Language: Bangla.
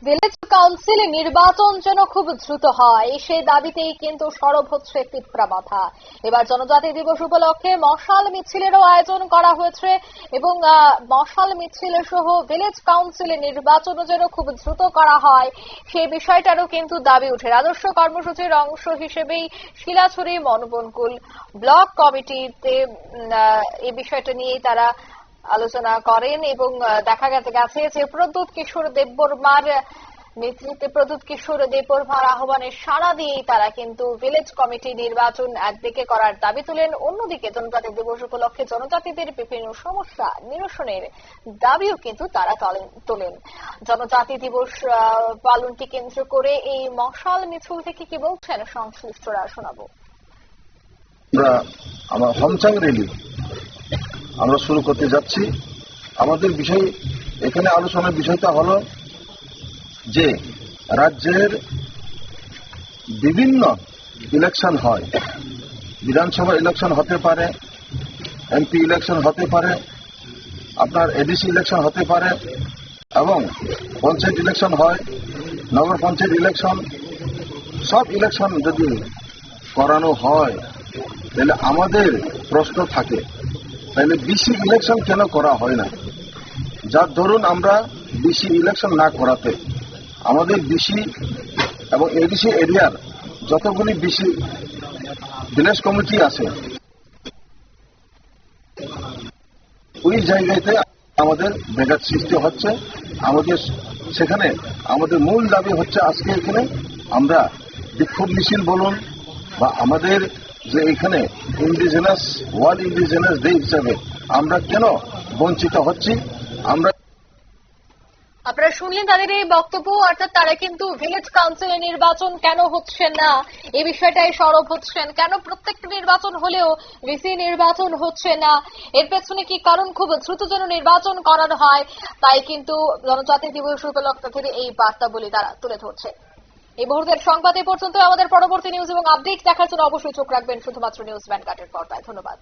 ভিলেজ কাউন্সিল নির্বাচন যেন খুব দ্রুত হয় সেই দাবিতেই কিন্তু সরব হচ্ছে তীব্রা মাথা। এবার জনজাতি দিবস উপলক্ষে মশাল মিছিলেরও আয়োজন করা হয়েছে এবং মশাল মিছিল সহ ভিলেজ কাউন্সিলের নির্বাচন যেন খুব দ্রুত করা হয় সেই বিষয়টারও কিন্তু দাবি উঠে। আদর্শ কর্মসূচির অংশ হিসেবেই শিলাছড়ি মনোবনকুল ব্লক কমিটিতে এই বিষয়টা নিয়েই তারা আলোচনা করেন এবং দেখা গেছে যে প্রদ্যুৎ কিশোর দেববর্মার নেতৃত্বে প্রদ্যুৎ কিশোর দেববর্মার আহ্বানে সাড়া দিয়েই তারা কিন্তু ভিলেজ কমিটি নির্বাচন একদিকে করার দাবি তুলেন, অন্যদিকে জনজাতি দিবস উপলক্ষে জনজাতিদের বিভিন্ন সমস্যা নিরসনের দাবিও কিন্তু তারা তোলেন। জনজাতি দিবস পালনকে কেন্দ্র করে এই মশাল মিছিল থেকে কি বলছেন সংশ্লিষ্টরা শোনাবো। আমার হোমচাং র্যালি আমরা শুরু করতে যাচ্ছি। আমাদের বিষয় এখানে আলোচনার বিষয়টা হলো যে রাজ্যের বিভিন্ন ইলেকশন হয়, বিধানসভা ইলেকশন হতে পারে, এমপি ইলেকশন হতে পারে, আপনার এডিসি ইলেকশন হতে পারে এবং পঞ্চায়েত ইলেকশন হয়, নগর পঞ্চায়েত ইলেকশন, সব ইলেকশন যদি করানো হয় তাহলে আমাদের প্রশ্ন থাকে তাহলে বিসি ইলেকশন কেন করা হয় না? যার ধরুন আমরা বিসি ইলেকশন না করাতে আমাদের বিসি এবং এডিসি এরিয়ার যতগুলি বিসি ভিলেজ কমিটি আছে ওই জায়গাতে আমাদের ব্যাঘাত সৃষ্টি হচ্ছে। আমাদের সেখানে আমাদের মূল দাবি হচ্ছে আজকে এখানে আমরা বিক্ষোভ মিছিল বলুন বা আমাদের যে এখানে ইন্ডিজিনাস ওয়ার্ল্ড ইন্ডিজিনাস ডে হিসাবে আমরা কেন বঞ্চিত হচ্ছি। আপনারা শুনলেন তাদের এই বক্তব্য, অর্থাৎ তারা কিন্তু ভিলেজ কাউন্সিলের নির্বাচন কেন হচ্ছে না এই বিষয়টাই সরব হচ্ছেন। কেন প্রত্যেকটা নির্বাচন হলেও ভিসি নির্বাচন হচ্ছে না, এর পেছনে কি কারণ? খুব দ্রুত যেন নির্বাচন করানো হয়, তাই কিন্তু জনজাতি দিবস উপলক্ষে থেকে এই বার্তা বলে তারা তুলে ধরছে। এই মুহূর্তের সংবাদ এ পর্যন্ত। আমাদের পরবর্তী নিউজ এবং আপডেট দেখার জন্য অবশ্যই চোখ রাখবেন শুধুমাত্র নিউজ ভ্যানগার্ডের পর্দায়। ধন্যবাদ।